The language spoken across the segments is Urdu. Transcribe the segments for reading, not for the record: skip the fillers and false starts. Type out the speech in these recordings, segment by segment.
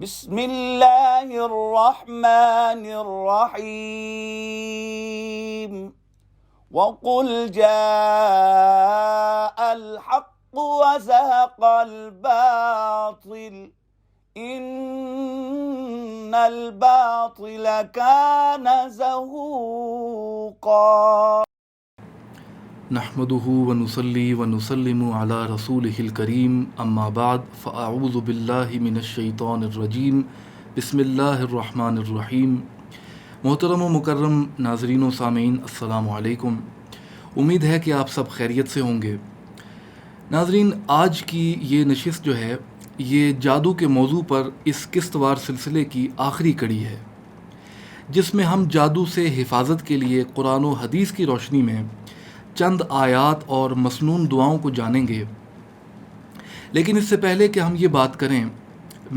بسم اللہ الرحمن الرحیم وقل جاء الحق وزهق الباطل ان الباطل كان زهوقا نحمده ونصلي ونسلم على رسوله الكريم اما بعد فاعوذ باللہ من الشیطان الرجیم بسم اللہ الرحمن الرحیم۔ محترم و مکرم ناظرین و سامعین، السلام علیکم۔ امید ہے کہ آپ سب خیریت سے ہوں گے۔ ناظرین، آج کی یہ نشست جو ہے یہ جادو کے موضوع پر اس قسط وار سلسلے کی آخری کڑی ہے، جس میں ہم جادو سے حفاظت کے لیے قرآن و حدیث کی روشنی میں چند آیات اور مسنون دعاؤں کو جانیں گے۔ لیکن اس سے پہلے کہ ہم یہ بات کریں،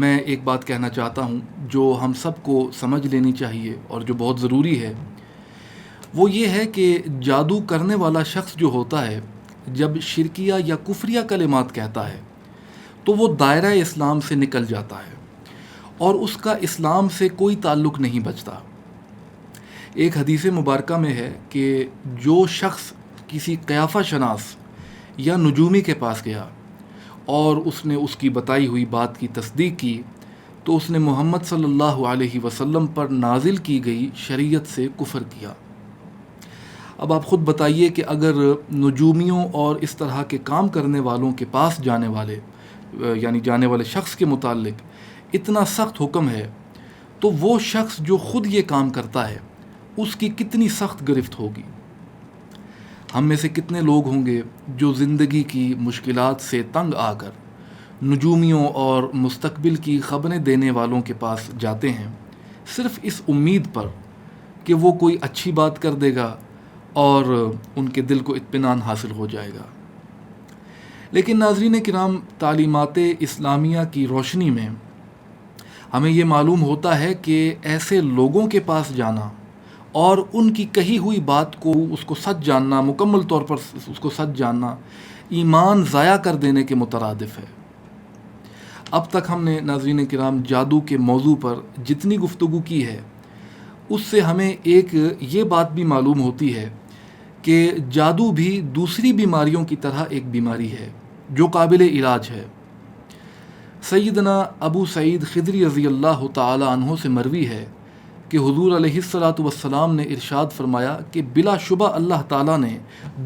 میں ایک بات کہنا چاہتا ہوں جو ہم سب کو سمجھ لینی چاہیے اور جو بہت ضروری ہے۔ وہ یہ ہے کہ جادو کرنے والا شخص جو ہوتا ہے، جب شرکیہ یا کفریہ کلمات کہتا ہے تو وہ دائرہ اسلام سے نکل جاتا ہے اور اس کا اسلام سے کوئی تعلق نہیں بچتا۔ ایک حدیث مبارکہ میں ہے کہ جو شخص کسی قیافہ شناس یا نجومی کے پاس گیا اور اس نے اس کی بتائی ہوئی بات کی تصدیق کی تو اس نے محمد صلی اللہ علیہ وسلم پر نازل کی گئی شریعت سے کفر کیا۔ اب آپ خود بتائیے کہ اگر نجومیوں اور اس طرح کے کام کرنے والوں کے پاس جانے والے شخص کے متعلق اتنا سخت حکم ہے تو وہ شخص جو خود یہ کام کرتا ہے اس کی کتنی سخت گرفت ہوگی۔ ہم میں سے کتنے لوگ ہوں گے جو زندگی کی مشکلات سے تنگ آ کر نجومیوں اور مستقبل کی خبریں دینے والوں کے پاس جاتے ہیں، صرف اس امید پر کہ وہ کوئی اچھی بات کر دے گا اور ان کے دل کو اطمینان حاصل ہو جائے گا۔ لیکن ناظرین کرام، تعلیمات اسلامیہ کی روشنی میں ہمیں یہ معلوم ہوتا ہے کہ ایسے لوگوں کے پاس جانا اور ان کی کہی ہوئی بات کو اس کو سچ جاننا، مکمل طور پر اس کو سچ جاننا، ایمان ضائع کر دینے کے مترادف ہے۔ اب تک ہم نے ناظرین کرام جادو کے موضوع پر جتنی گفتگو کی ہے اس سے ہمیں ایک یہ بات بھی معلوم ہوتی ہے کہ جادو بھی دوسری بیماریوں کی طرح ایک بیماری ہے جو قابل علاج ہے۔ سیدنا ابو سعید خدری رضی اللہ تعالی عنہ سے مروی ہے کہ حضور علیہ الصلاۃ والسلام نے ارشاد فرمایا کہ بلا شبہ اللہ تعالیٰ نے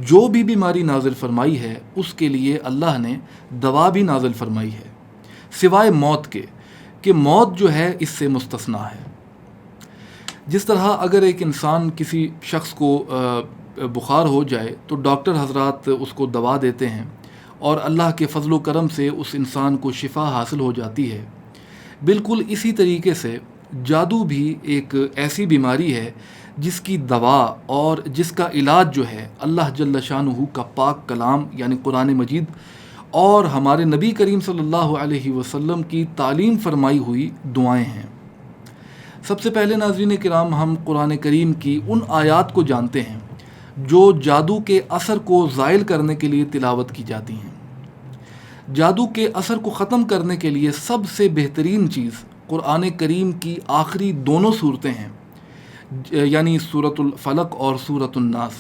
جو بھی بیماری نازل فرمائی ہے اس کے لیے اللہ نے دوا بھی نازل فرمائی ہے، سوائے موت کے، کہ موت جو ہے اس سے مستثنا ہے۔ جس طرح اگر ایک انسان کسی شخص کو بخار ہو جائے تو ڈاکٹر حضرات اس کو دوا دیتے ہیں اور اللہ کے فضل و کرم سے اس انسان کو شفا حاصل ہو جاتی ہے، بالکل اسی طریقے سے جادو بھی ایک ایسی بیماری ہے جس کی دوا اور جس کا علاج جو ہے اللہ جل شانہ کا پاک کلام یعنی قرآن مجید اور ہمارے نبی کریم صلی اللہ علیہ وسلم کی تعلیم فرمائی ہوئی دعائیں ہیں۔ سب سے پہلے ناظرین کرام، ہم قرآن کریم کی ان آیات کو جانتے ہیں جو جادو کے اثر کو زائل کرنے کے لیے تلاوت کی جاتی ہیں۔ جادو کے اثر کو ختم کرنے کے لیے سب سے بہترین چیز قرآن کریم کی آخری دونوں صورتیں ہیں، یعنی سورۃ الفلق اور سورۃ الناس۔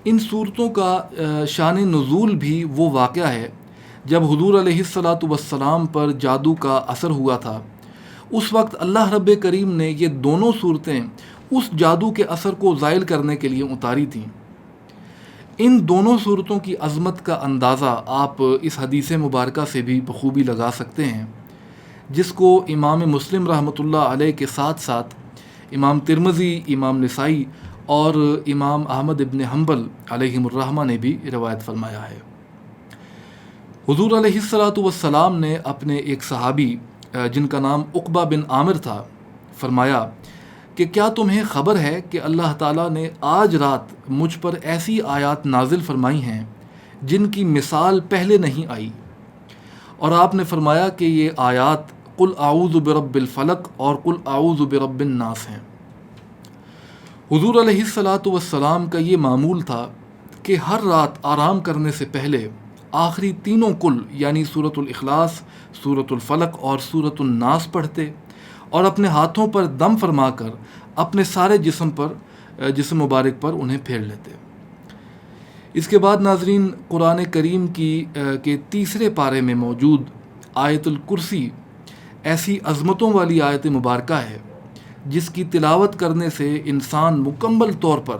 ان صورتوں کا شان نزول بھی وہ واقعہ ہے جب حضور علیہ الصلاۃ والسلام پر جادو کا اثر ہوا تھا۔ اس وقت اللہ رب کریم نے یہ دونوں صورتیں اس جادو کے اثر کو زائل کرنے کے لیے اتاری تھیں۔ ان دونوں صورتوں کی عظمت کا اندازہ آپ اس حدیث مبارکہ سے بھی بخوبی لگا سکتے ہیں، جس کو امام مسلم رحمۃ اللہ علیہ کے ساتھ ساتھ امام ترمذی، امام نسائی اور امام احمد ابن حنبل علیہم الرحمہ نے بھی روایت فرمایا ہے۔ حضور علیہ الصلاۃ والسلام نے اپنے ایک صحابی جن کا نام عقبہ بن عامر تھا فرمایا کہ کیا تمہیں خبر ہے کہ اللہ تعالیٰ نے آج رات مجھ پر ایسی آیات نازل فرمائی ہیں جن کی مثال پہلے نہیں آئی؟ اور آپ نے فرمایا کہ یہ آیات قل اعوذ برب الفلق اور قل اعوذ برب الناس ہیں۔ حضور علیہ الصلاۃ والسلام کا یہ معمول تھا کہ ہر رات آرام کرنے سے پہلے آخری تینوں کل یعنی سورۃ الاخلاص، سورۃ الفلق اور سورۃ الناس پڑھتے اور اپنے ہاتھوں پر دم فرما کر اپنے سارے جسم مبارک پر انہیں پھیر لیتے۔ اس کے بعد ناظرین، قرآن کریم کے تیسرے پارے میں موجود آیت الکرسی ایسی عظمتوں والی آیت مبارکہ ہے جس کی تلاوت کرنے سے انسان مکمل طور پر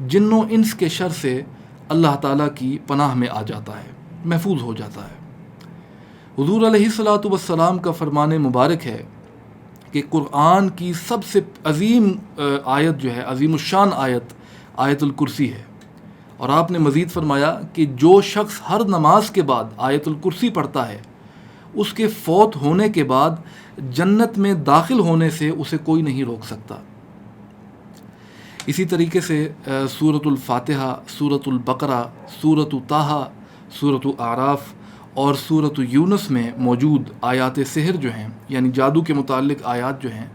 جن و انس کے شر سے اللہ تعالیٰ کی پناہ میں آ جاتا ہے، محفوظ ہو جاتا ہے۔ حضور علیہ الصلاۃ والسلام کا فرمان مبارک ہے کہ قرآن کی سب سے عظیم آیت جو ہے، عظیم الشان آیت الکرسی ہے، اور آپ نے مزید فرمایا کہ جو شخص ہر نماز کے بعد آیت الکرسی پڑھتا ہے اس کے فوت ہونے کے بعد جنت میں داخل ہونے سے اسے کوئی نہیں روک سکتا۔ اسی طریقے سے سورۃ الفاتحہ، سورۃ البقرہ، سورۃ طٰہٰ، سورۃ اعراف اور سورۃ یونس میں موجود آیات سحر جو ہیں، یعنی جادو کے متعلق آیات جو ہیں،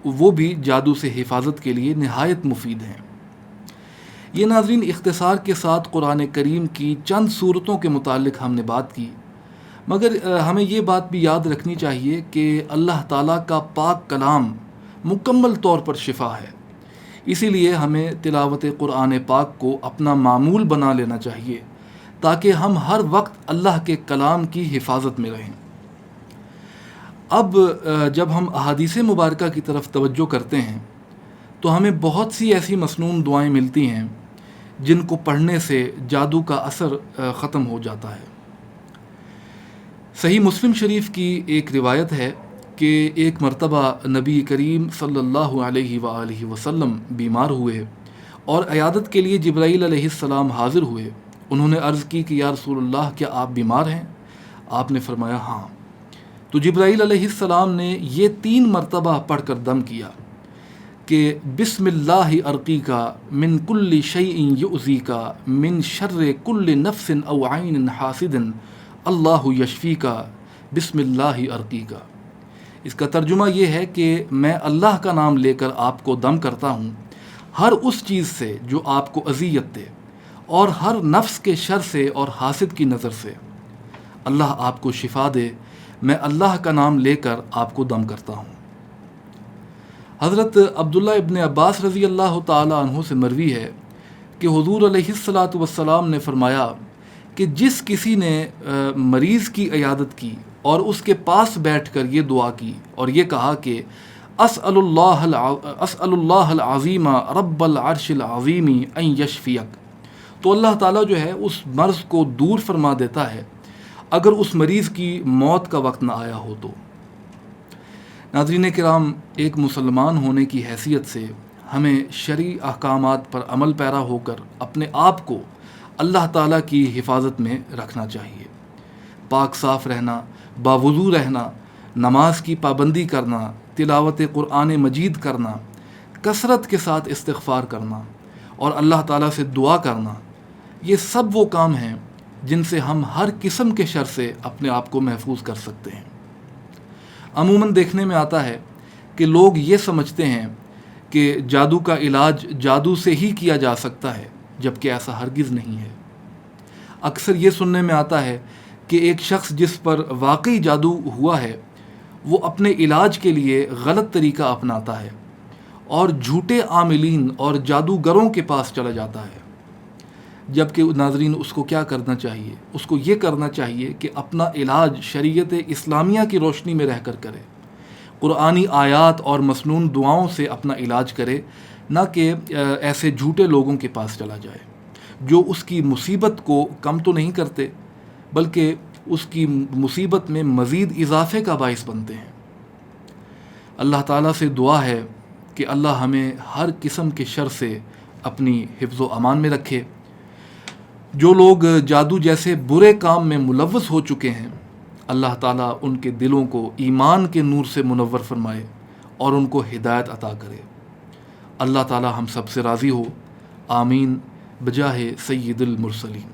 وہ بھی جادو سے حفاظت کے لیے نہایت مفید ہیں۔ یہ ناظرین اختصار کے ساتھ قرآن کریم کی چند صورتوں کے متعلق ہم نے بات کی، مگر ہمیں یہ بات بھی یاد رکھنی چاہیے کہ اللہ تعالیٰ کا پاک کلام مکمل طور پر شفا ہے، اسی لیے ہمیں تلاوت قرآن پاک کو اپنا معمول بنا لینا چاہیے تاکہ ہم ہر وقت اللہ کے کلام کی حفاظت میں رہیں۔ اب جب ہم احادیث مبارکہ کی طرف توجہ کرتے ہیں تو ہمیں بہت سی ایسی مسنون دعائیں ملتی ہیں جن کو پڑھنے سے جادو کا اثر ختم ہو جاتا ہے۔ صحیح مسلم شریف کی ایک روایت ہے کہ ایک مرتبہ نبی کریم صلی اللہ علیہ وآلہ وسلم بیمار ہوئے اور عیادت کے لیے جبرائیل علیہ السلام حاضر ہوئے۔ انہوں نے عرض کی کہ یا رسول اللہ، کیا آپ بیمار ہیں؟ آپ نے فرمایا ہاں۔ تو جبرائیل علیہ السلام نے یہ 3 مرتبہ پڑھ کر دم کیا کہ بسم اللہ ارقیکا من کل شیء یؤذیکا من شر کل نفس او عین حاسد اللہ یشفیکا بسم اللہ ارقیکا۔ اس کا ترجمہ یہ ہے کہ میں اللہ کا نام لے کر آپ کو دم کرتا ہوں ہر اس چیز سے جو آپ کو اذیت دے، اور ہر نفس کے شر سے اور حاسد کی نظر سے۔ اللہ آپ کو شفا دے، میں اللہ کا نام لے کر آپ کو دم کرتا ہوں۔ حضرت عبداللہ ابن عباس رضی اللہ تعالی عنہ سے مروی ہے کہ حضور علیہ الصلاۃ والسلام نے فرمایا کہ جس کسی نے مریض کی عیادت کی اور اس کے پاس بیٹھ کر یہ دعا کی اور یہ کہا کہ اسأل اللہ العظیم رب العرش العظیم ان یشفیک، تو اللہ تعالیٰ جو ہے اس مرض کو دور فرما دیتا ہے اگر اس مریض کی موت کا وقت نہ آیا ہو تو۔ ناظرین کرام، ایک مسلمان ہونے کی حیثیت سے ہمیں شرعی احکامات پر عمل پیرا ہو کر اپنے آپ کو اللہ تعالیٰ کی حفاظت میں رکھنا چاہیے۔ پاک صاف رہنا، باوضو رہنا، نماز کی پابندی کرنا، تلاوت قرآن مجید کرنا، کثرت کے ساتھ استغفار کرنا اور اللہ تعالیٰ سے دعا کرنا، یہ سب وہ کام ہیں جن سے ہم ہر قسم کے شر سے اپنے آپ کو محفوظ کر سکتے ہیں۔ عموماً دیکھنے میں آتا ہے کہ لوگ یہ سمجھتے ہیں کہ جادو کا علاج جادو سے ہی کیا جا سکتا ہے، جبکہ ایسا ہرگز نہیں ہے۔ اکثر یہ سننے میں آتا ہے کہ ایک شخص جس پر واقعی جادو ہوا ہے وہ اپنے علاج کے لیے غلط طریقہ اپناتا ہے اور جھوٹے عاملین اور جادوگروں کے پاس چلا جاتا ہے، جبکہ ناظرین اس کو کیا کرنا چاہیے؟ اس کو یہ کرنا چاہیے کہ اپنا علاج شریعت اسلامیہ کی روشنی میں رہ کر کرے، قرآنی آیات اور مسنون دعاؤں سے اپنا علاج کرے، نہ کہ ایسے جھوٹے لوگوں کے پاس چلا جائے جو اس کی مصیبت کو کم تو نہیں کرتے بلکہ اس کی مصیبت میں مزید اضافے کا باعث بنتے ہیں۔ اللہ تعالیٰ سے دعا ہے کہ اللہ ہمیں ہر قسم کے شر سے اپنی حفظ و امان میں رکھے۔ جو لوگ جادو جیسے برے کام میں ملوث ہو چکے ہیں، اللہ تعالیٰ ان کے دلوں کو ایمان کے نور سے منور فرمائے اور ان کو ہدایت عطا کرے۔ اللہ تعالیٰ ہم سب سے راضی ہو، آمین، بجاہ سید المرسلین۔